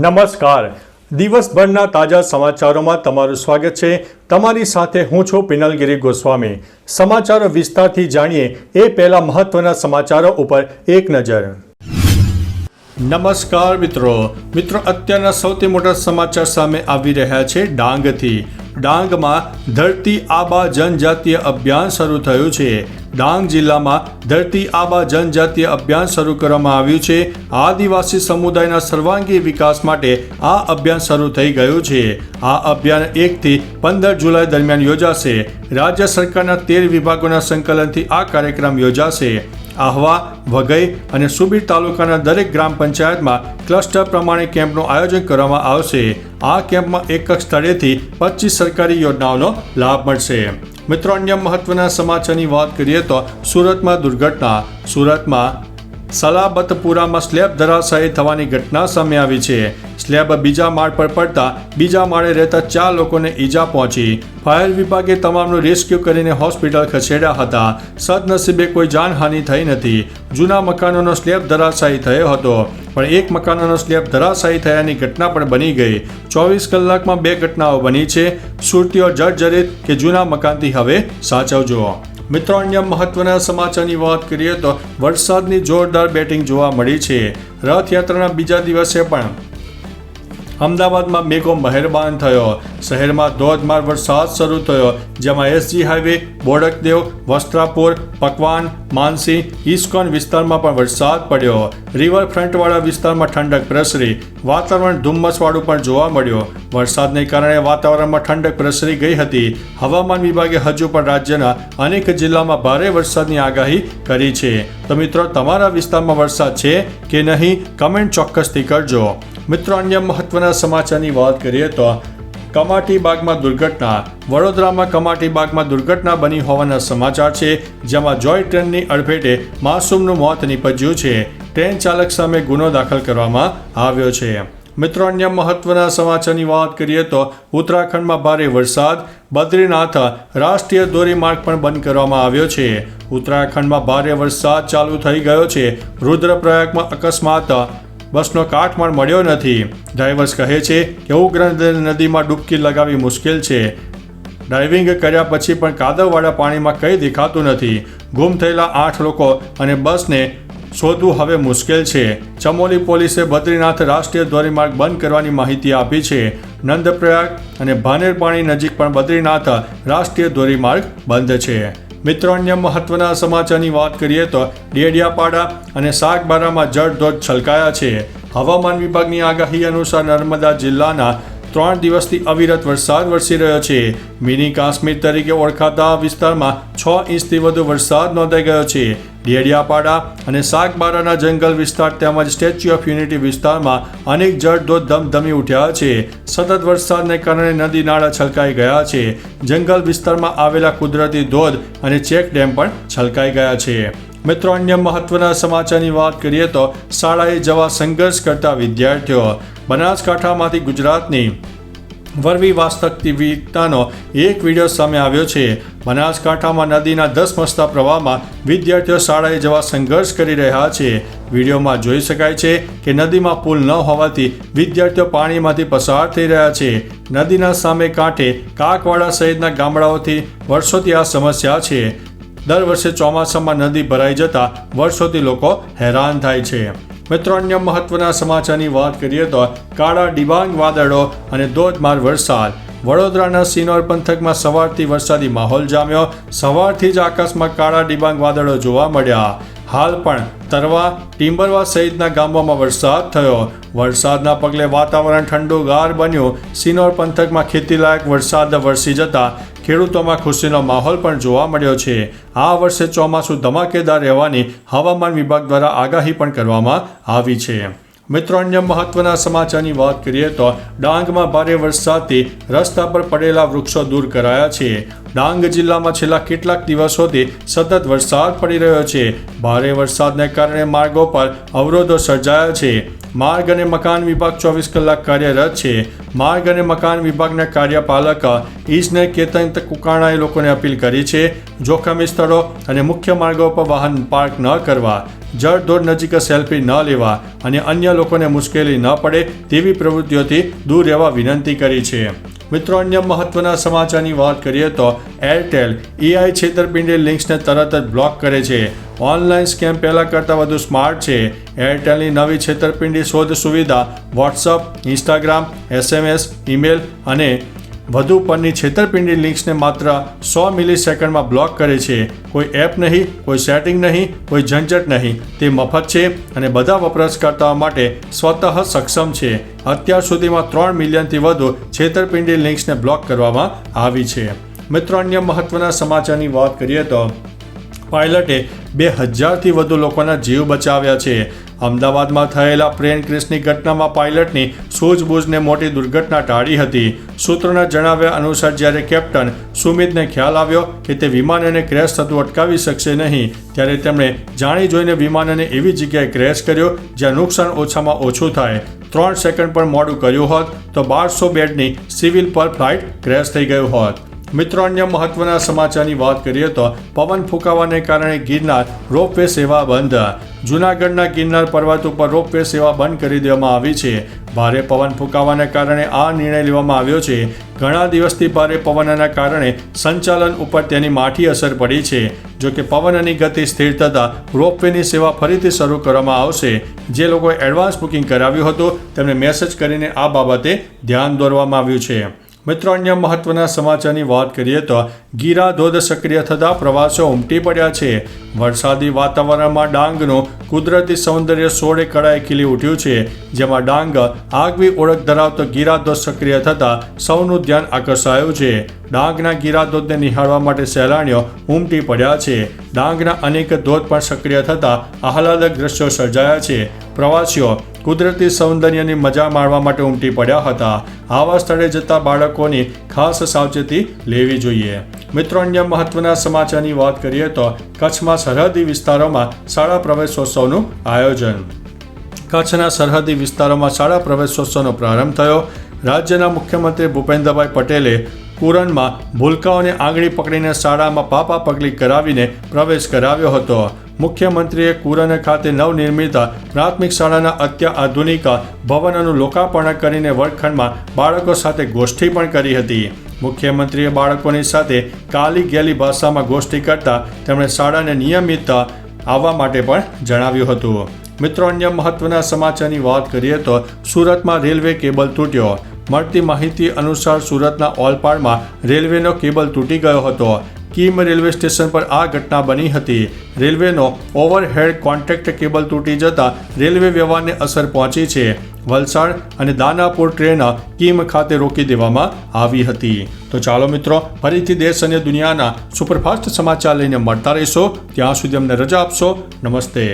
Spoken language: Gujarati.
નમસ્કાર. દિવસભરના તાજા સમાચારોમાં તમારું સ્વાગત છે. તમારી સાથે હું છું પિનલગીરી ગોસ્વામી. સમાચારો વિસ્તારથી જાણીએ એ પહેલા મહત્વના સમાચારો ઉપર એક નજર. નમસ્કાર મિત્રો, અત્યારના સૌથી મોટા સમાચાર સામે આવી રહ્યા છે ડાંગથી. ડાંગમાં ધરતી આબા જનજાતીય અભિયાન શરૂ થયું છે. ડાંગ જિલ્લામાં ધરતી આબા જનજાતીય અભિયાન શરૂ કરવામાં આવ્યું છે. આદિવાસી સમુદાયના સર્વાંગી વિકાસ માટે આ અભિયાન શરૂ થઈ ગયું છે. આ અભિયાન 1 થી 15 જુલાઈ દરમિયાન યોજાશે. રાજ્ય સરકારના 13 વિભાગોના સંકલનથી આ કાર્યક્રમ યોજાશે. આહવા, વઘઈ અને સુબીર તાલુકાના દરેક ગ્રામ પંચાયતમાં ક્લસ્ટર પ્રમાણે કેમ્પનું આયોજન કરવામાં આવશે. આ કેમ્પમાં એક સ્થળેથી 25 સરકારી યોજનાઓનો લાભ મળશે. મિત્રો, અન્ય મહત્વના સમાચારની વાત કરીએ તો સુરતમાં દુર્ઘટના. સુરતમાં સલાબતપુરામાં સ્લેબ ધરાશાયી થવાની ઘટના સામે આવી છે. સ્લેબ બીજા માળ પર પડતા બીજા માળે રહેતા 4 લોકોને ઈજા પહોંચી. ફાયર વિભાગે તમામનું રેસ્ક્યુ કરીને હોસ્પિટલ ખસેડ્યા હતા. સદનસીબે કોઈ જાનહાનિ થઈ નથી. જૂના મકાનોનો સ્લેબ ધરાશાયી થયો હતો, પણ એક મકાનનો સ્લેબ ધરાશાયી થયાની ઘટના પણ બની ગઈ. 24 કલાકમાં 2 ઘટનાઓ બની છે. સુરતીઓ જર્જરિત કે જૂના મકાનથી હવે સાચવજો. મિત્રો, અન્ય મહત્વના સમાચારની વાત કરીએ તો વરસાદની જોરદાર બેટિંગ જોવા મળી છે. રથયાત્રાના બીજા દિવસે પણ અમદાવાદમાં મેઘો મહેરબાન થયો. શહેરમાં ધોધમાર વરસાદ શરૂ થયો, જેમાં એસજી હાઈવે, બોડકદેવ, વસ્ત્રાપુર, પકવાન, માનસી, ઇસ્કોન વિસ્તારમાં પણ વરસાદ પડ્યો. રિવરફ્રન્ટવાળા વિસ્તારમાં ઠંડક પ્રસરી. વાતાવરણ ધુમ્મસવાળું પણ જોવા મળ્યું. વરસાદને કારણે વાતાવરણમાં ઠંડક પ્રસરી ગઈ હતી. હવામાન વિભાગે હજુ પણ રાજ્યના અનેક જિલ્લામાં ભારે વરસાદની આગાહી કરી છે. તો મિત્રો, તમારા વિસ્તારમાં વરસાદ છે કે નહીં, કમેન્ટ ચોક્કસથી કરજો. મિત્રો, અન્ય મહત્વના સમાચારની વાત કરીએ તો કમાટીબાગમાં દુર્ઘટના. વડોદરામાં કમાટીબાગમાં દુર્ઘટના બની હોવાના સમાચાર છે, જેમાં જોય ટ્રેનની અડફેટે માસૂમનું મોત નીપજ્યું છે. ટ્રેન ચાલક સામે ગુનો દાખલ કરવામાં આવ્યો છે. મિત્રો, અન્ય મહત્વના સમાચારની વાત કરીએ તો ઉત્તરાખંડમાં ભારે વરસાદ. બદ્રીનાથ રાષ્ટ્રીય ધોરીમાર્ગ પણ બંધ કરવામાં આવ્યો છે. ઉત્તરાખંડમાં ભારે વરસાદ ચાલુ થઈ ગયો છે. રુદ્રપ્રયાગમાં અકસ્માત, બસનો કાટમાળ મળ્યો નથી. ડ્રાઈવર્સ કહે છે કે ઉગ્ર નદીમાં ડૂબકી લગાવવી મુશ્કેલ છે. ડ્રાઇવિંગ કર્યા પછી પણ કાદવવાળા પાણીમાં કંઈ દેખાતું નથી. ગુમ થયેલા 8 લોકો અને બસને શોધવું હવે મુશ્કેલ છે. ચમોલી પોલીસે બદ્રીનાથ રાષ્ટ્રીય ધોરીમાર્ગ બંધ કરવાની માહિતી આપી છે. નંદપ્રયાગ અને ભાનેરપાણી નજીક પણ બદ્રીનાથ રાષ્ટ્રીય ધોરીમાર્ગ બંધ છે. મિત્રો, અન્ય મહત્વના સમાચારની વાત કરીએ તો ડેડિયાપાડા અને સાગબારામાં જળધોધ છલકાયા છે. હવામાન વિભાગની આગાહી અનુસાર નર્મદા જિલ્લાના 3 દિવસથી અવિરત વરસાદ વરસી રહ્યો છે. મિની કાશ્મીર તરીકે ઓળખાતા આ વિસ્તારમાં 6 ઇંચથી વધુ વરસાદ નોંધાઈ ગયો છે. ડેડિયાપાડા અને સાગબારાના જંગલ વિસ્તાર તેમજ સ્ટેચ્યુ ઓફ યુનિટી વિસ્તારમાં અનેક જળધોધ ધમધમી ઉઠ્યા છે. સતત વરસાદને કારણે નદી નાળા છલકાઈ ગયા છે. જંગલ વિસ્તારમાં આવેલા કુદરતી ધોધ અને ચેક ડેમ પણ છલકાઈ ગયા છે. મિત્રો, અન્ય મહત્વના સમાચારની વાત કરીએ તો શાળાએ જવા સંઘર્ષ કરતા વિદ્યાર્થીઓ. બનાસકાંઠામાંથી ગુજરાતની વરવી વાસ્તવિકતાનો એક વિડીયો સામે આવ્યો છે. બનાસકાંઠામાં નદીના ધસમસતા પ્રવાહમાં વિદ્યાર્થીઓ શાળાએ જવા સંઘર્ષ કરી રહ્યા છે. વિડીયોમાં જોઈ શકાય છે કે નદીમાં પુલ ન હોવાથી વિદ્યાર્થીઓ પાણીમાંથી પસાર થઈ રહ્યા છે. નદીના સામે કાંઠે કાકવાડા સહિતના ગામડાઓથી વર્ષોથી આ સમસ્યા છે. દર વર્ષે ચોમાસામાં નદી ભરાઈ જતા વર્ષોથી લોકો હેરાન થાય છે. મિત્રો, અન્ય મહત્વના સમાચારની વાત કરીએ તો કાળા ડિબાંગ વાદળો અને ધોધમાર વરસાદ. વડોદરાના સિનોર પંથકમાં સવારથી વરસાદી માહોલ જામ્યો. સવારથી જ આકાશમાં કાળા ડિબાંગ વાદળો જોવા મળ્યા. હાલ પણ તરવા, ટીમ્બરવા સહિતના ગામોમાં વરસાદ થયો. વરસાદના પગલે વાતાવરણ ઠંડુગાર બન્યું. સિનોર પંથકમાં ખેતીલાયક વરસાદ વરસી જતા ખેડૂતોમાં ખુશીનો માહોલ પણ જોવા મળ્યો છે. આ વર્ષે ચોમાસું ધમાકેદાર રહેવાની હવામાન વિભાગ દ્વારા આગાહી પણ કરવામાં આવી છે. મિત્રો, અન્ય મહત્વના સમાચારની વાત કરીએ તો ડાંગમાં ભારે વરસાદથી રસ્તા પર પડેલા વૃક્ષો દૂર કરાયા છે. ડાંગ જિલ્લામાં છેલ્લા કેટલાક દિવસોથી સતત વરસાદ પડી રહ્યો છે. ભારે વરસાદને કારણે માર્ગો પર અવરોધો સર્જાયા છે. માર્ગ અને મકાન વિભાગ 24 કલાક કાર્યરત છે. માર્ગ અને મકાન વિભાગના કાર્યપાલક ઈજનેર કેતન કુકાણાએ લોકોને અપીલ કરી છે જોખમી સ્થળો અને મુખ્ય માર્ગો પર વાહન પાર્ક ન કરવા, જળધોર નજીક સેલ્ફી ન લેવા અને અન્ય લોકોને મુશ્કેલી ન પડે તેવી પ્રવૃત્તિઓથી દૂર રહેવા વિનંતી કરી છે. મિત્રો, અન્ય મહત્વના સમાચારની વાત કરીએ તો એરટેલ AI છેતરપિંડી લિંક્સને તરત જ બ્લોક કરે છે. ઓનલાઈન સ્કેમ પહેલાં કરતાં વધુ સ્માર્ટ છે. એરટેલની નવી છેતરપિંડી શોધ સુવિધા વોટ્સઅપ, ઇન્સ્ટાગ્રામ, SMS, ઈમેલ અને વધુ પરની છેતરપિંડી લિંક્સને માત્ર 100 મિલીસેકન્ડમાં બ્લોક કરે છે. કોઈ એપ નહીં, કોઈ સેટિંગ નહીં, કોઈ ઝંઝટ નહીં. તે મફત છે અને બધા વપરાશકર્તાઓ માટે સ્વતઃ સક્ષમ છે. અત્યાર સુધીમાં 3 મિલિયનથી વધુ છેતરપિંડી લિંક્સને બ્લોક કરવામાં આવી છે. મિત્રો, અન્ય મહત્વના સમાચારની વાત કરીએ તો પાયલટે 2000થી વધુ લોકોના જીવ બચાવ્યા છે. અમદાવાદમાં થયેલા પ્લેન ક્રેશની ઘટનામાં પાયલટની સૂઝબૂઝને મોટી દુર્ઘટના ટાળી હતી. સૂત્રોના જણાવ્યા અનુસાર જ્યારે કેપ્ટન સુમિતને ખ્યાલ આવ્યો કે તે વિમાનને ક્રેશ થતું અટકાવી શકશે નહીં, ત્યારે તેમણે જાણી જોઈને વિમાનને એવી જગ્યાએ ક્રેશ કર્યો જ્યાં નુકસાન ઓછામાં ઓછું થાય. 3 સેકન્ડ પણ મોડું કર્યું હોત તો 1200 બેડની સિવિલ પર ફ્લાઇટ ક્રેશ થઈ ગયું હોત. મિત્રો, અન્ય મહત્વના સમાચારની વાત કરીએ તો પવન ફૂંકાવાને કારણે ગિરનાર રોપવે સેવા બંધ. જૂનાગઢના ગિરનાર પર્વત ઉપર રોપવે સેવા બંધ કરી દેવામાં આવી છે. ભારે પવન ફૂંકાવાને કારણે આ નિર્ણય લેવામાં આવ્યો છે. ઘણા દિવસથી ભારે પવનના કારણે સંચાલન ઉપર તેની માઠી અસર પડી છે. જો કે પવનની ગતિ સ્થિર થતાં રોપવેની સેવા ફરીથી શરૂ કરવામાં આવશે. જે લોકોએ એડવાન્સ બુકિંગ કરાવ્યું હતું તેમને મેસેજ કરીને આ બાબતે ધ્યાન દોરવામાં આવ્યું છે. મિત્રો, અન્ય મહત્વના સમાચારની વાત કરીએ તો ગીરા ધોધ સક્રિય થતાં પ્રવાસીઓ ઉમટી પડ્યા છે. વરસાદી વાતાવરણમાં ડાંગનું કુદરતી સૌંદર્ય સોળે કળાએ ખીલી ઉઠ્યું છે. જેમાં ડાંગ આગવી ઓળખ ધરાવતો ગીરા ધોધ સક્રિય થતાં સૌનું ધ્યાન આકર્ષાયું છે. ડાંગના ગીરા ધોધને નિહાળવા માટે સહેલાણીઓ ઉમટી પડ્યા છે. ડાંગના અનેક ધોધ પણ સક્રિય થતાં આહલાદક દ્રશ્યો સર્જાયા છે. પ્રવાસીઓ કુદરતી સૌંદર્યની મજા માણવા માટે ઉમટી પડ્યા હતા. આવા સ્થળે જતા બાળકોની ખાસ સાવચેતી લેવી જોઈએ. મિત્રો, અન્ય મહત્વના સમાચારની વાત કરીએ તો કચ્છમાં સરહદી વિસ્તારોમાં શાળા પ્રવેશોત્સવનું આયોજન. કચ્છના સરહદી વિસ્તારોમાં શાળા પ્રવેશોત્સવનો પ્રારંભ થયો. રાજ્યના મુખ્યમંત્રી ભૂપેન્દ્રભાઈ પટેલે કુરનમાં ભૂલકાઓને આંગળી પકડીને શાળામાં પાપા પગલી કરાવીને પ્રવેશ કરાવ્યો હતો. મુખ્યમંત્રીએ કુરન ખાતે નવનિર્મિત પ્રાથમિક શાળાના અત્યાધુનિક ભવનનું લોકાર્પણ કરીને વર્ગખંડમાં બાળકો સાથે ગોષ્ઠી પણ કરી હતી. મુખ્યમંત્રીએ બાળકોની સાથે કાલી ગેલી ભાષામાં ગોષ્ઠી કરતા તેમણે શાળાને નિયમિત આવવા માટે પણ જણાવ્યું હતું. મિત્રો, અન્ય મહત્વના સમાચારની વાત કરીએ તો સુરતમાં રેલવે કેબલ તૂટ્યો. મળતી માહિતી અનુસાર સુરતના ઓલપાડમાં રેલવેનો કેબલ તૂટી ગયો હતો. કીમ રેલવે સ્ટેશન પર આ ઘટના બની હતી. રેલવેનો ઓવરહેડ કોન્ટેક્ટ કેબલ તૂટી જતાં રેલવે વ્યવહારને અસર પહોંચી છે. વલસાડ અને દાનાપુર ટ્રેન કીમ ખાતે રોકી દેવામાં આવી હતી. તો ચાલો મિત્રો, ફરીથી દેશ અને દુનિયાના સુપરફાસ્ટ સમાચાર લઈને મળતા રહીશો. ત્યાં સુધી અમને રજા આપશો. નમસ્તે.